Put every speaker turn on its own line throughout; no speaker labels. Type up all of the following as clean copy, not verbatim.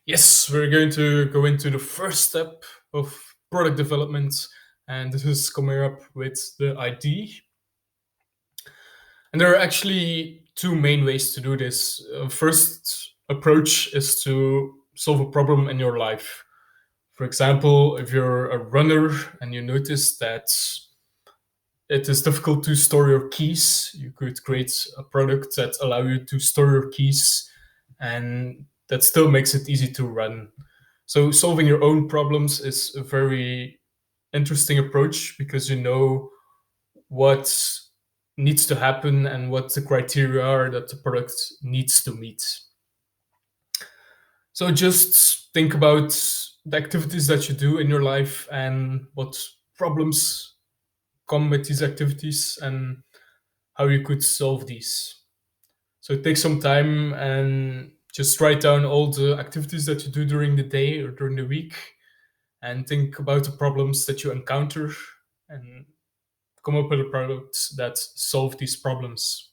Yes, we're going to go into the first step of product development, and this is coming up with the ID. And there are actually two main ways to do this. First approach is to solve a problem in your life. For example, if you're a runner and you notice that it is difficult to store your keys, you could create a product that allow you to store your keys, and that still makes it easy to run. So solving your own problems is a very interesting approach because you know what needs to happen and what the criteria are that the product needs to meet. So just think about the activities that you do in your life and what problems come with these activities and how you could solve these. So take some time and just write down all the activities that you do during the day or during the week and think about the problems that you encounter and come up with a product that solve these problems.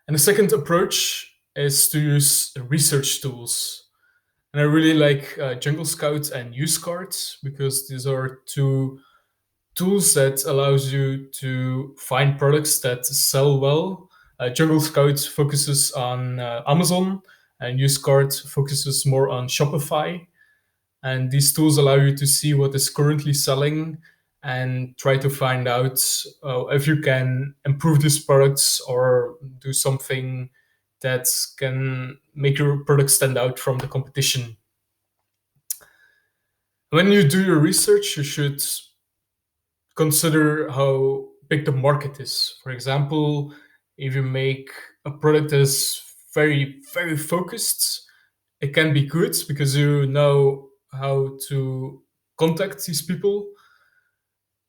And the second approach is to use research tools. And I really like Junglescout and UseCard because these are two tools that allows you to find products that sell well. Jungle Scout focuses on Amazon, and UseCard focuses more on Shopify. And these tools allow you to see what is currently selling and try to find out if you can improve these products or do something that can make your product stand out from the competition. When you do your research, you should consider how big the market is. For example, if you make a product that is very, very focused, it can be good because you know how to contact these people.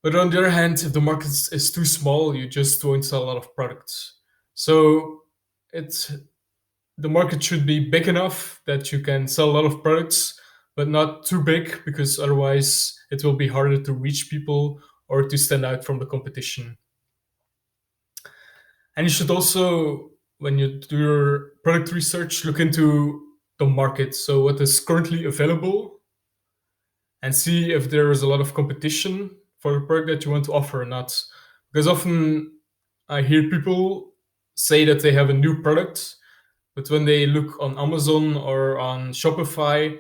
But on the other hand, if the market is too small, you just won't sell a lot of products. So it's the market should be big enough that you can sell a lot of products, but not too big because otherwise it will be harder to reach people or to stand out from the competition. And you should also, when you do your product research, look into the market. So, what is currently available and see if there is a lot of competition for the product that you want to offer or not. Because often I hear people say that they have a new product, but when they look on Amazon or on Shopify,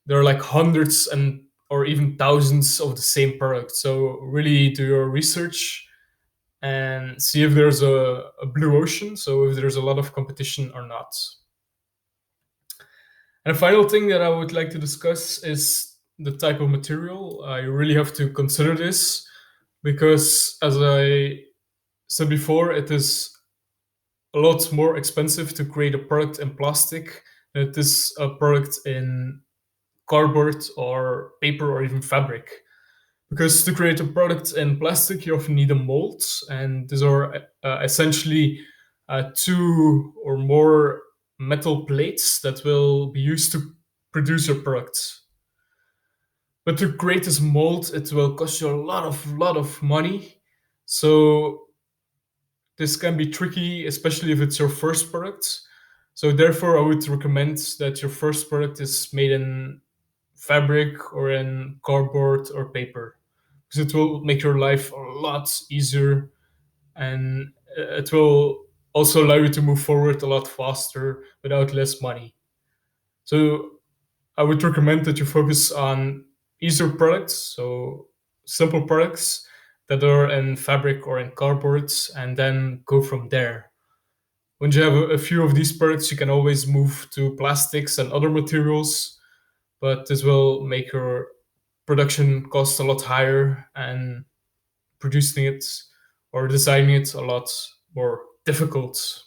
there are like hundreds and or even thousands of the same product. So really do your research and see if there's a blue ocean, so if there's a lot of competition or not. And the final thing that I would like to discuss is the type of material. I really have to consider this because, as I said before, it is a lot more expensive to create a product in plastic than it is a product in cardboard or paper or even fabric. Because to create a product in plastic, you often need a mold, and these are essentially two or more metal plates that will be used to produce your product. But to create this mold, it will cost you a lot of money. So this can be tricky, especially if it's your first product. So therefore, I would recommend that your first product is made in fabric or in cardboard or paper because it will make your life a lot easier and it will also allow you to move forward a lot faster without less money. So I would recommend that you focus on easier products, so simple products that are in fabric or in cardboard, and then go from there. Once you have a few of these products, you can always move to plastics and other materials, but this will make your production cost a lot higher and producing it or designing it a lot more difficult.